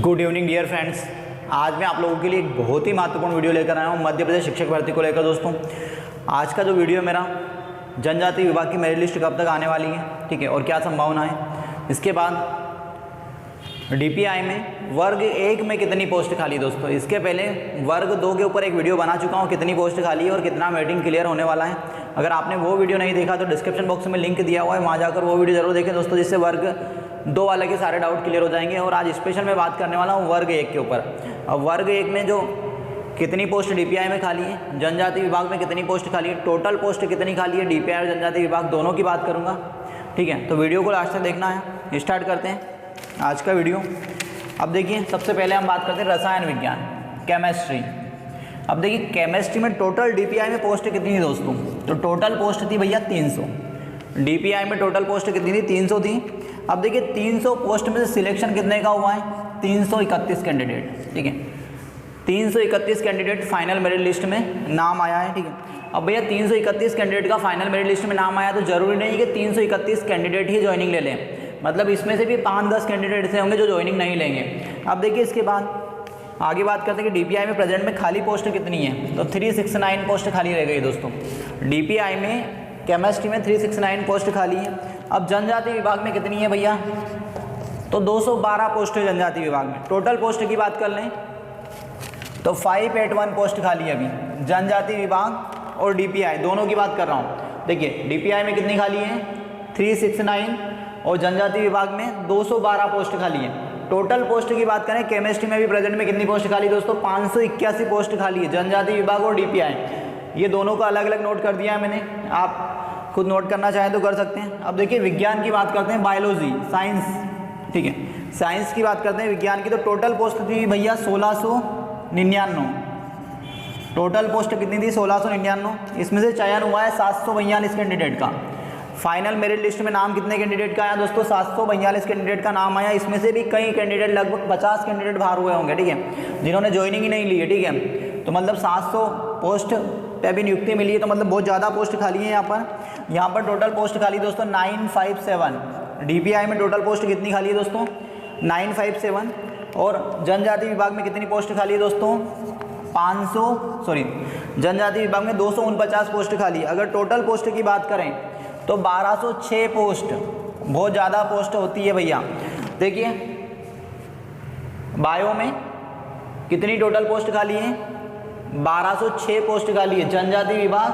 Good evening dear friends. आज मैं आप लोगों के लिए एक बहुत ही महत्वपूर्ण वीडियो लेकर आया हूँ मध्य प्रदेश शिक्षक भर्ती को लेकर। दोस्तों आज का जो वीडियो मेरा जनजाति विभाग की मेरिट लिस्ट कब तक आने वाली है, ठीक है, और क्या संभावना है। इसके बाद डीपीआई में वर्ग 1 में कितनी पोस्ट खाली। दोस्तों इसके पहले वर्ग 2 के ऊपर एक वीडियो बना चुका हूँ, कितनी पोस्ट खाली है और कितना वेटिंग क्लियर होने वाला है। अगर आपने वो वीडियो नहीं देखा तो डिस्क्रिप्शन बॉक्स में लिंक दिया हुआ है, वहाँ जाकर वो वीडियो जरूर देखें दोस्तों, जिससे वर्ग 2 वाले के सारे डाउट क्लियर हो जाएंगे। और आज स्पेशल मैं बात करने वाला हूँ वर्ग 1 के ऊपर। अब वर्ग 1 में जो कितनी पोस्ट डीपीआई में खाली है, जनजाति विभाग में कितनी पोस्ट खाली है, टोटल पोस्ट कितनी खाली है डीपीआई और जनजाति विभाग दोनों की बात करूँगा, ठीक है। तो वीडियो को लास्ट तक देखना है। स्टार्ट करते हैं आज का वीडियो। अब देखिए सबसे पहले हम बात करते हैं रसायन विज्ञान, केमिस्ट्री। अब देखिए केमिस्ट्री में टोटल डीपीआई में पोस्ट कितनी थी दोस्तों, तो टोटल पोस्ट थी भैया 300। डीपीआई में टोटल पोस्ट कितनी थी, 300 थी। अब देखिए 300 पोस्ट में से सिलेक्शन कितने का हुआ है, 331 कैंडिडेट, ठीक है। 331 कैंडिडेट फाइनल मेरिट लिस्ट में नाम आया है, ठीक है। अब भैया 331 कैंडिडेट का फाइनल मेरिट लिस्ट में नाम आया तो जरूरी नहीं कि 331 कैंडिडेट ही ज्वाइनिंग ले लें, मतलब इसमें से भी 5-10 कैंडिडेट ऐसे होंगे जो ज्वाइनिंग नहीं लेंगे। अब देखिए इसके बाद आगे बात करते हैं कि डीपीआई में प्रेजेंट में खाली पोस्ट कितनी है, तो 369 पोस्ट खाली रह गई दोस्तों। डीपीआई में केमिस्ट्री में 369 पोस्ट खाली है। अब जनजाति विभाग में कितनी है भैया, तो 212 पोस्ट है जनजाति विभाग में। टोटल पोस्ट की बात कर लें तो 581 पोस्ट खाली है अभी जनजाति विभाग और डीपीआई दोनों की बात कर रहा हूँ। देखिए डीपीआई में कितनी खाली है, 369 और जनजाति विभाग में 212 पोस्ट खाली है। टोटल पोस्ट की बात करें केमिस्ट्री में भी प्रेजेंट में कितनी पोस्ट खाली दोस्तों, 581 पोस्ट खाली है जनजाति विभाग और डीपीआई। ये दोनों का अलग अलग नोट कर दिया है मैंने, आप खुद नोट करना चाहें तो कर सकते हैं। अब देखिए विज्ञान की बात करते हैं, बायोलॉजी साइंस, ठीक है, साइंस की बात करते हैं विज्ञान की, तो टोटल पोस्ट थी भैया 1699। टोटल पोस्ट कितनी थी, 1699। इसमें से चयन हुआ है 742 कैंडिडेट का। फाइनल मेरिट लिस्ट में नाम कितने कैंडिडेट का आया दोस्तों, 742 कैंडिडेट का नाम आया। इसमें से भी कई कैंडिडेट लगभग 50 कैंडिडेट बाहर हुए होंगे, ठीक है, जिन्होंने ज्वाइनिंग ही नहीं ली है, ठीक है। तो मतलब 700 पोस्ट पे भी नियुक्ति मिली है, तो मतलब बहुत ज़्यादा पोस्ट खाली है यहाँ पर टोटल पोस्ट खाली दोस्तों 957। डीपीआई में टोटल पोस्ट कितनी खाली है दोस्तों, 957। और जनजाति विभाग में कितनी पोस्ट खाली है दोस्तों, जनजाति विभाग में 249 पोस्ट खाली है। अगर टोटल पोस्ट की बात करें तो 1206 पोस्ट, बहुत ज़्यादा पोस्ट होती है भैया। देखिए बायो में कितनी टोटल पोस्ट खाली है, 1206 पोस्ट खाली है जनजाति विभाग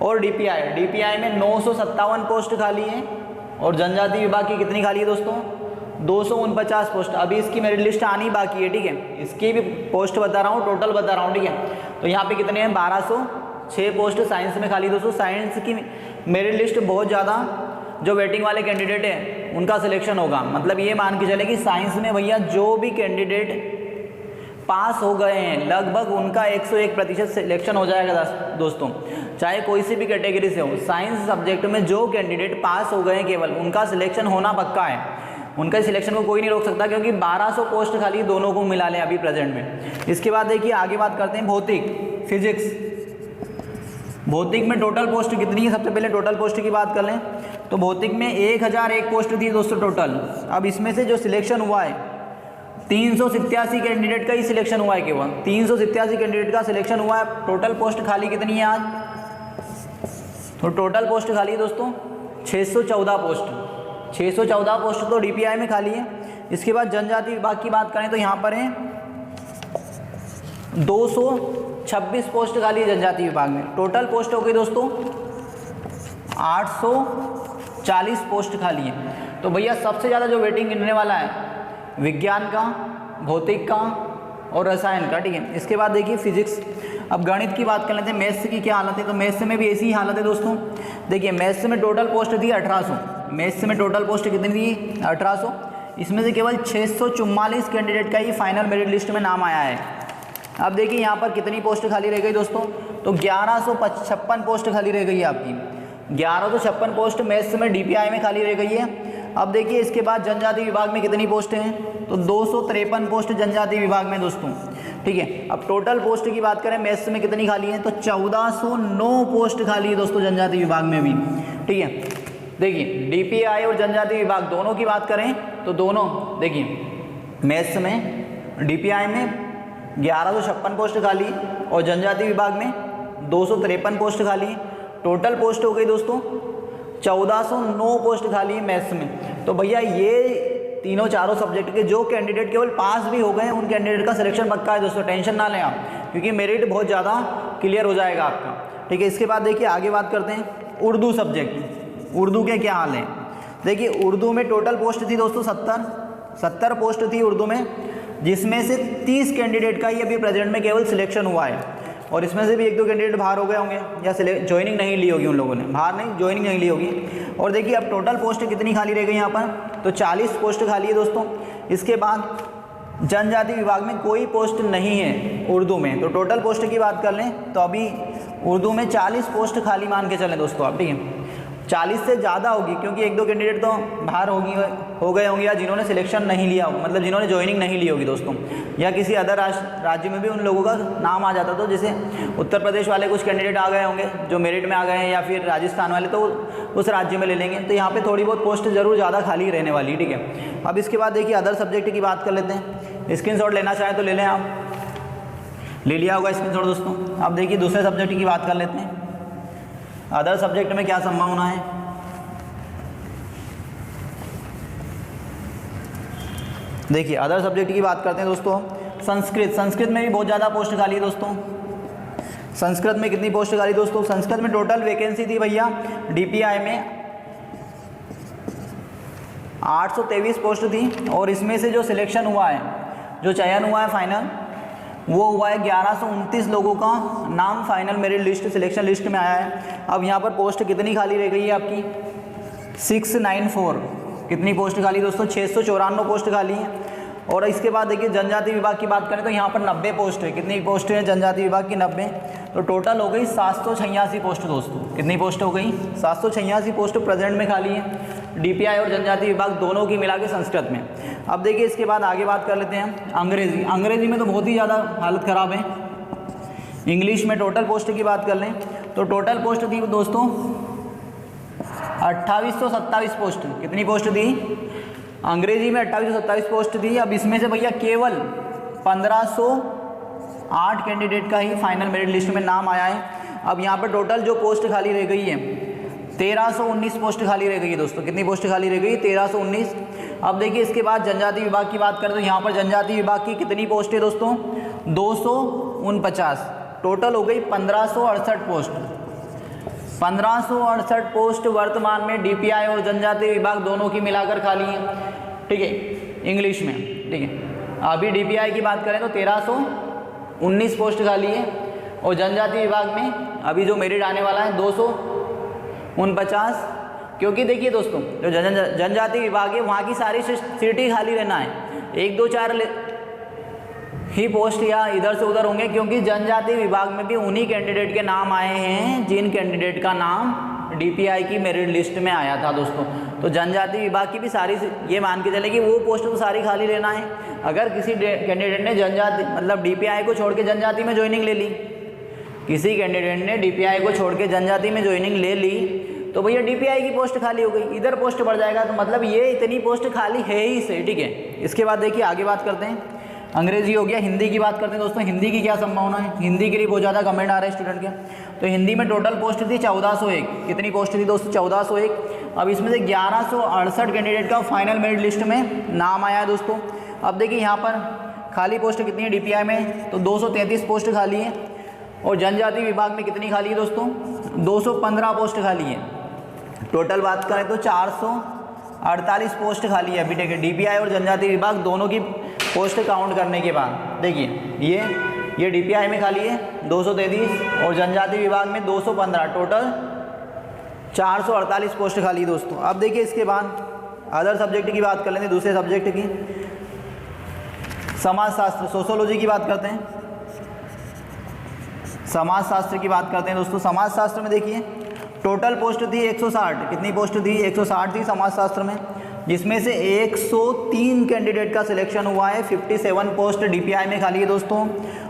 और डीपीआई में 957 पोस्ट खाली है और जनजाति विभाग की कितनी खाली है दोस्तों, 249 पोस्ट। अभी इसकी मेरिट लिस्ट आनी बाकी है, ठीक है, इसकी भी पोस्ट बता रहा हूँ, टोटल बता रहा हूँ, ठीक है। तो यहाँ पे कितने हैं, 1206 पोस्ट साइंस में खाली दोस्तों। साइंस की मेरिट लिस्ट बहुत ज़्यादा, जो वेटिंग वाले कैंडिडेट हैं उनका सिलेक्शन होगा। मतलब ये मान के चले कि साइंस में भैया जो भी कैंडिडेट पास हो गए हैं लगभग उनका 101% सिलेक्शन हो जाएगा दोस्तों, चाहे कोई सी भी कैटेगरी से हो। साइंस सब्जेक्ट में जो कैंडिडेट पास हो गए हैं केवल उनका सिलेक्शन होना पक्का है, उनका सिलेक्शन को कोई नहीं रोक सकता, क्योंकि 1200 पोस्ट खाली दोनों को मिला लें अभी प्रेजेंट में। इसके बाद देखिए आगे बात करते हैं भौतिक, फिजिक्स। भौतिक में टोटल पोस्ट कितनी है, सबसे पहले टोटल पोस्ट की बात कर लें तो भौतिक में 1001 पोस्ट थी दोस्तों टोटल। अब इसमें से जो सिलेक्शन हुआ है 387 कैंडिडेट का ही सिलेक्शन हुआ है, केवल 387 कैंडिडेट का सिलेक्शन हुआ है। टोटल पोस्ट खाली कितनी है आज, तो टोटल पोस्ट खाली है दोस्तों 614 पोस्ट। 614 पोस्ट तो डीपीआई में खाली है। इसके बाद जनजाति विभाग की बात करें तो यहाँ पर है 226 पोस्ट खाली है जनजाति विभाग में। टोटल पोस्ट हो गई दोस्तों 840 पोस्ट खाली है। तो भैया सबसे ज़्यादा जो वेटिंग गिनने वाला है विज्ञान का, भौतिक का और रसायन का, ठीक है। इसके बाद देखिए फिजिक्स। अब गणित की बात कर लेते हैं, मैथ्स की क्या हालत है, तो मैथ्स में भी ऐसी ही हालत है दोस्तों। देखिए मैथ्स में टोटल पोस्ट थी 1800। मैथ्स में टोटल पोस्ट कितनी थी, 1800। इसमें से केवल 644 कैंडिडेट का ही फाइनल मेरिट लिस्ट में नाम आया है। अब देखिए यहाँ पर कितनी पोस्ट खाली रह गई दोस्तों, तो 1156 पोस्ट खाली रह गई है आपकी। 1156 पोस्ट मैथ्स में डीपीआई में खाली रह गई है। अब देखिए इसके बाद जनजाति विभाग में कितनी पोस्ट हैं, तो 253 पोस्ट जनजाति विभाग में दोस्तों, ठीक है। अब टोटल पोस्ट की बात करें मैथ्स में कितनी खाली है, तो 1409 पोस्ट खाली है दोस्तों जनजाति विभाग में भी, ठीक है। देखिए डीपीआई और जनजाति विभाग दोनों की बात करें तो दोनों देखिए मैथ्स में DPI में 1156 पोस्ट खाली है और जनजाति विभाग में 253 पोस्ट खाली है। टोटल पोस्ट हो गई दोस्तों 1409 पोस्ट खाली है मैथ्स में। तो भैया ये तीनों चारों सब्जेक्ट के जो कैंडिडेट केवल पास भी हो गए उन कैंडिडेट का सिलेक्शन पक्का है दोस्तों, टेंशन ना लें आप, क्योंकि मेरिट बहुत ज़्यादा क्लियर हो जाएगा आपका। ठीक है, इसके बाद देखिए आगे बात करते हैं उर्दू सब्जेक्ट। उर्दू के क्या हाल हैं? देखिए उर्दू में टोटल पोस्ट थी दोस्तों 70 पोस्ट थी उर्दू में, जिसमें से 30 कैंडिडेट का ही अभी प्रेजेंट में केवल सिलेक्शन हुआ है। और इसमें से भी 1-2 कैंडिडेट बाहर हो गए होंगे या ज्वाइनिंग नहीं ली होगी उन लोगों ने, बाहर नहीं ज्वाइनिंग नहीं ली होगी। और देखिए अब टोटल पोस्ट कितनी खाली रह गई यहाँ पर, तो 40 पोस्ट खाली है दोस्तों। इसके बाद जनजाति विभाग में कोई पोस्ट नहीं है उर्दू में। तो टोटल पोस्ट की बात कर लें तो अभी उर्दू में 40 पोस्ट खाली मान के चलें दोस्तों आप। ठीक है, 40 से ज़्यादा होगी, क्योंकि 1-2 कैंडिडेट तो बाहर हो गए होंगे या जिन्होंने सिलेक्शन नहीं लिया हो, मतलब जिन्होंने ज्वाइनिंग नहीं ली होगी दोस्तों, या किसी अदर राज्य में भी उन लोगों का नाम आ जाता। तो जैसे उत्तर प्रदेश वाले कुछ कैंडिडेट आ गए होंगे जो मेरिट में आ गए हैं, या फिर राजस्थान वाले तो उस राज्य में ले लेंगे। तो यहाँ पर थोड़ी बहुत पोस्ट जरूर ज़्यादा खाली रहने वाली। ठीक है, अब इसके बाद देखिए अदर सब्जेक्ट की बात कर लेते हैं। स्क्रीनशॉट लेना चाहें तो ले लें, आप ले लिया होगा स्क्रीनशॉट दोस्तों। अब देखिए दूसरे सब्जेक्ट की बात कर लेते हैं। अदर सब्जेक्ट में क्या संभावना है? देखिए अदर सब्जेक्ट की बात करते हैं दोस्तों। संस्कृत में भी बहुत ज़्यादा पोस्ट खाली है दोस्तों। संस्कृत में कितनी पोस्ट खाली दोस्तों? संस्कृत में टोटल वैकेंसी थी भैया DPI में 823 पोस्ट थी, और इसमें से जो सिलेक्शन हुआ है, जो चयन हुआ है फाइनल, वो हुआ है 1129 लोगों का नाम final merit list selection list में आया है। अब यहाँ पर पोस्ट कितनी खाली रह गई है आपकी? 694। कितनी पोस्ट खाली दोस्तों? 694 पोस्ट खाली है। और इसके बाद देखिए जनजाति विभाग की बात करें तो यहाँ पर 90 पोस्ट है। कितनी पोस्ट है जनजाति विभाग की? 90। तो टोटल हो गई 786 पोस्ट दोस्तों। कितनी पोस्ट हो गई? 786 पोस्ट प्रेजेंट में खाली है DPI और जनजाति विभाग दोनों की मिला के संस्कृत में। अब देखिए इसके बाद आगे बात कर लेते हैं अंग्रेजी में तो बहुत ही ज़्यादा हालत ख़राब है। इंग्लिश में टोटल पोस्ट की बात कर लें तो टोटल पोस्ट थी दोस्तों 2827 पोस्ट। कितनी पोस्ट थी? अंग्रेजी में 2827 पोस्ट थी। अब इसमें से भैया केवल 1508 कैंडिडेट का ही फाइनल मेरिट लिस्ट में नाम आया है। अब यहाँ पर टोटल जो पोस्ट खाली रह गई है 1319 पोस्ट खाली रह गई है दोस्तों। कितनी पोस्ट खाली रह गई? 1319। अब देखिए इसके बाद जनजाति विभाग की बात करें तो यहाँ पर जनजाति विभाग की कितनी पोस्ट है दोस्तों? 249। टोटल हो गई 1568 पोस्ट। 1568 पोस्ट वर्तमान में DPI और जनजाति विभाग दोनों की मिलाकर खाली है। ठीक है, इंग्लिश में। ठीक है, अभी DPI की बात करें तो 1319 पोस्ट खाली है, और जनजाति विभाग में अभी जो मेरिट आने वाला है 249। क्योंकि देखिए दोस्तों जो जनजाति विभाग है वहाँ की सारी सीट ही खाली रहना है, 1, 2, 4 ही पोस्ट या इधर से उधर होंगे, क्योंकि जनजाति विभाग में भी उन्हीं कैंडिडेट के नाम आए हैं जिन कैंडिडेट का नाम DPI की मेरिट लिस्ट में आया था दोस्तों। तो जनजाति विभाग की भी सारी, ये मान के चले कि वो पोस्ट तो सारी खाली रहना है। अगर किसी कैंडिडेट ने जनजाति मतलब DPI को छोड़ के जनजाति में ज्वाइनिंग ले ली, किसी कैंडिडेट ने DPI को छोड़ के जनजाति में ज्वाइनिंग ले ली, तो भैया DPI की पोस्ट खाली हो गई, इधर पोस्ट बढ़ जाएगा। तो मतलब ये इतनी पोस्ट खाली है ही से। ठीक है, इसके बाद देखिए आगे बात करते हैं। अंग्रेजी हो गया, हिंदी की बात करते हैं दोस्तों। हिंदी की क्या संभावना है? हिंदी के लिए बहुत ज़्यादा कमेंट आ रहे हैं स्टूडेंट के। तो हिंदी में टोटल पोस्ट थी 1401। कितनी पोस्ट थी दोस्तों? 1401। अब इसमें से 1168 कैंडिडेट का फाइनल मेरिट लिस्ट में नाम आया है दोस्तों। अब देखिए यहाँ पर खाली पोस्ट कितनी है DPI में? तो 233 पोस्ट खाली है, और जनजाति विभाग में कितनी खाली है दोस्तों? 215 पोस्ट खाली है। टोटल बात करें तो 448 पोस्ट खाली है अभी। ठीक है, DPI और जनजाति विभाग दोनों की पोस्ट काउंट करने के बाद देखिए ये DPI में खाली है 233 और जनजाति विभाग में 215, टोटल 448 पोस्ट खाली दोस्तों। अब देखिए इसके बाद अदर सब्जेक्ट की बात कर लेते हैं, दूसरे सब्जेक्ट की। समाजशास्त्र, सोशोलॉजी की बात करते हैं। समाजशास्त्र की बात करते हैं दोस्तों। समाजशास्त्र में देखिए टोटल पोस्ट थी 160। कितनी पोस्ट थी? 160 थी समाजशास्त्र में, जिसमें से 103 कैंडिडेट का सिलेक्शन हुआ है। 57 पोस्ट DPI में खाली है दोस्तों,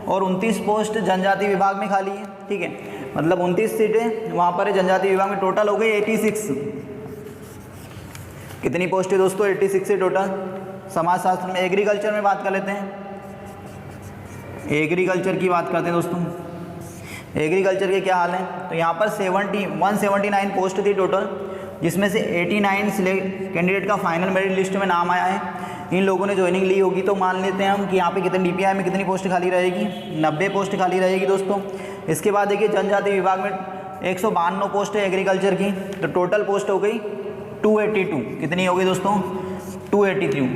और 29 पोस्ट जनजाति विभाग में खाली है। ठीक है, मतलब 29 सीटें वहाँ पर है जनजाति विभाग में। टोटल हो गई 86। कितनी पोस्ट है दोस्तों? 86 है टोटल समाजशास्त्र में। एग्रीकल्चर में बात कर लेते हैं, एग्रीकल्चर की बात करते हैं दोस्तों। एग्रीकल्चर के क्या हाल है, तो यहाँ पर 179 पोस्ट थी टोटल, जिसमें से 89 कैंडिडेट का फाइनल मेरिट लिस्ट में नाम आया है। इन लोगों ने ज्वाइनिंग ली होगी, तो मान लेते हैं हम कि यहाँ पे कितने डीपीआई में कितनी पोस्ट खाली रहेगी, 90 पोस्ट खाली रहेगी दोस्तों। इसके बाद देखिए जनजाति विभाग में 152 पोस्ट है एग्रीकल्चर की, तो टोटल पोस्ट हो गई 282। कितनी हो गई दोस्तों, 282,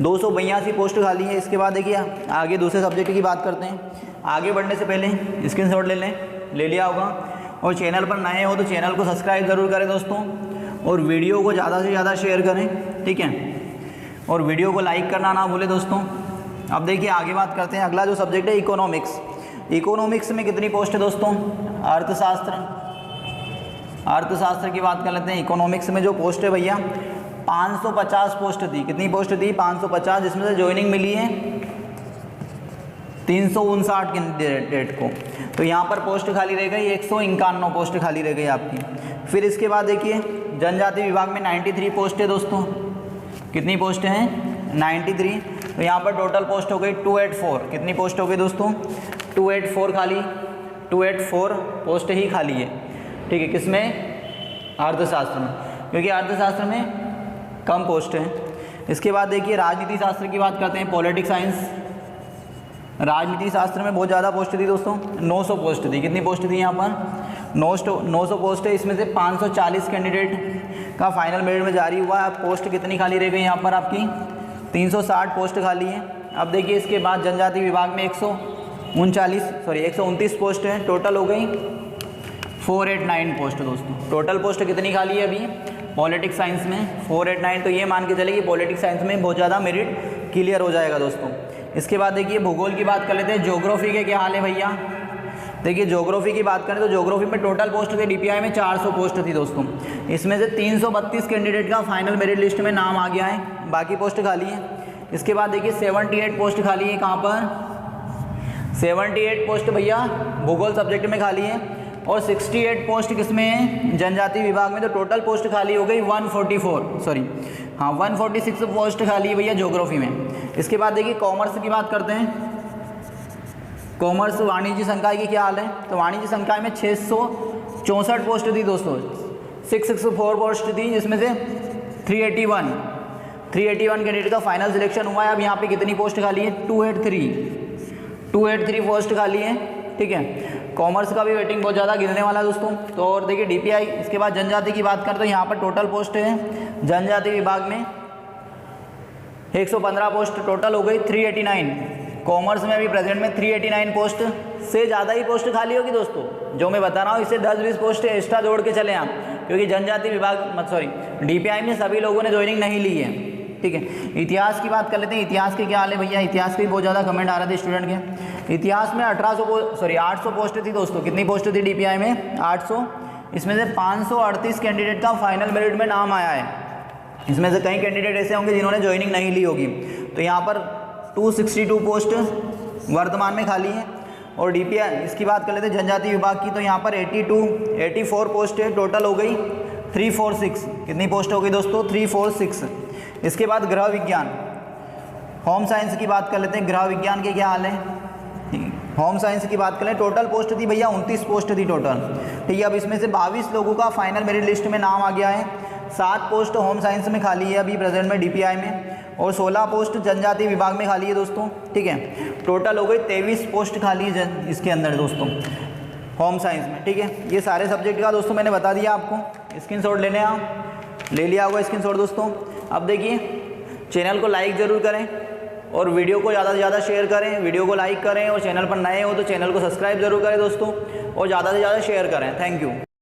282 पोस्ट खाली है। इसके बाद देखिए आगे दूसरे सब्जेक्ट की बात करते हैं। आगे बढ़ने से पहले स्क्रीनशॉट ले लिया होगा, और चैनल पर नए हो तो चैनल को सब्सक्राइब ज़रूर करें दोस्तों, और वीडियो को ज़्यादा से ज़्यादा शेयर करें, ठीक है, और वीडियो को लाइक करना ना भूलें दोस्तों। अब देखिए आगे बात करते हैं। अगला जो सब्जेक्ट है इकोनॉमिक्स। इकोनॉमिक्स में कितनी पोस्ट है दोस्तों, अर्थशास्त्र की बात कर लेते हैं। इकोनॉमिक्स में जो पोस्ट है भैया 550 पोस्ट थी। कितनी पोस्ट थी, 550, जिसमें से ज्वाइनिंग मिली है 359 कैंडिडेट को। तो यहाँ पर पोस्ट खाली रह गई 151 पोस्ट खाली रह गई आपकी। फिर इसके बाद देखिए जनजाति विभाग में 93 पोस्ट है दोस्तों। कितनी पोस्ट हैं, 93। तो यहाँ पर टोटल पोस्ट हो गई 284। कितनी पोस्ट हो गई दोस्तों, 284 खाली, 284 पोस्ट ही खाली है, ठीक है। किसमें, अर्थशास्त्र में, क्योंकि अर्थशास्त्र में कम पोस्ट है। इसके बाद देखिए राजनीति शास्त्र की बात करते हैं, पॉलिटिक्स साइंस। राजनीति शास्त्र में बहुत ज़्यादा पोस्ट थी दोस्तों, 900 पोस्ट थी। कितनी पोस्ट थी यहाँ पर, 900 पोस्ट है। इसमें से 540 कैंडिडेट का फाइनल मेरिट में जारी हुआ है। अब पोस्ट कितनी खाली रह गई यहाँ पर आपकी, 360 पोस्ट खाली है। अब देखिए इसके बाद जनजाति विभाग में 129 पोस्ट है, टोटल हो गई 489 पोस्ट दोस्तों। टोटल पोस्ट कितनी खाली है अभी पॉलिटिक्स साइंस में, 489। तो ये मान के चले कि पॉलिटिक्स साइंस में बहुत ज़्यादा मेरिट क्लियर हो जाएगा दोस्तों। इसके बाद देखिए भूगोल की बात कर लेते हैं। ज्योग्राफी के क्या हाल है भैया, देखिए ज्योग्राफी की बात करें तो ज्योग्राफी में टोटल पोस्ट थी डीपीआई में 400 पोस्ट थी दोस्तों। इसमें से 332 कैंडिडेट का फाइनल मेरिट लिस्ट में नाम आ गया है, बाकी पोस्ट खाली है। इसके बाद देखिए 78 पोस्ट खाली है। कहाँ पर, 78 पोस्ट भैया भूगोल सब्जेक्ट में खाली है, और 68 पोस्ट किसमें है, जनजाति विभाग में। तो टोटल पोस्ट खाली हो गई 146 पोस्ट खाली है भैया ज्योग्राफी में। इसके बाद देखिए कॉमर्स की बात करते हैं। कॉमर्स वाणिज्य संकाय की क्या हाल है, तो वाणिज्य संकाय में 664 पोस्ट थी दोस्तों, 664 पोस्ट थी, जिसमें से 381 कैंडिडेट का फाइनल सिलेक्शन हुआ है। अब यहाँ पे कितनी पोस्ट खाली है, 283 पोस्ट खाली है, ठीक है। कॉमर्स का भी वेटिंग बहुत ज़्यादा गिरने वाला है दोस्तों। तो और देखिए डीपीआई। इसके बाद जनजाति की बात करें तो यहाँ पर टोटल पोस्ट है जनजाति विभाग में 115 पोस्ट टोटल हो गई 389। कॉमर्स में अभी प्रेजेंट में 389 पोस्ट से ज़्यादा ही पोस्ट खाली होगी दोस्तों, जो मैं बता रहा हूँ। इससे 10-20 पोस्ट एक्स्ट्रा जोड़ के चले आप, क्योंकि जनजाति विभाग डीपीआई में सभी लोगों ने ज्वाइनिंग नहीं ली है, ठीक है। इतिहास की बात कर लेते हैं। इतिहास के क्या हाल है भैया, इतिहास के भी बहुत ज़्यादा कमेंट आ रहे थे स्टूडेंट के। इतिहास में 800 पोस्ट थी दोस्तों। कितनी पोस्ट थी डीपीआई में, 800। इसमें से 538 कैंडिडेट का फाइनल मेरिट में नाम आया है। इसमें से कई कैंडिडेट ऐसे होंगे जिन्होंने ज्वाइनिंग नहीं ली होगी। तो यहाँ पर 262 पोस्ट वर्तमान में खाली है। और डीपीआई इसकी बात कर लेते हैं जनजाति विभाग की, तो यहाँ पर 84 पोस्ट है, टोटल हो गई 346। कितनी पोस्ट हो गई दोस्तों, 346। इसके बाद गृह विज्ञान, होम साइंस की बात कर लेते हैं। गृह विज्ञान के क्या हाल है, होम साइंस की बात करें टोटल पोस्ट थी भैया 29 पोस्ट थी टोटल, ठीक है। अब इसमें से 22 लोगों का फाइनल मेरिट लिस्ट में नाम आ गया है। 7 पोस्ट होम साइंस में खाली है अभी प्रेजेंट में डीपीआई में, और 16 पोस्ट जनजाति विभाग में खाली है दोस्तों, ठीक है। टोटल हो गई 23 पोस्ट खाली है इसके अंदर दोस्तों होम साइंस में, ठीक है। ये सारे सब्जेक्ट का दोस्तों मैंने बता दिया आपको। स्क्रीनशॉट लेने आप ले लिया होगा स्क्रीनशॉट दोस्तों। अब देखिए चैनल को लाइक ज़रूर करें और वीडियो को ज़्यादा से ज़्यादा शेयर करें, वीडियो को लाइक करें, और चैनल पर नए हो तो चैनल को सब्सक्राइब जरूर करें दोस्तों, और ज़्यादा से ज़्यादा शेयर करें। Thank you.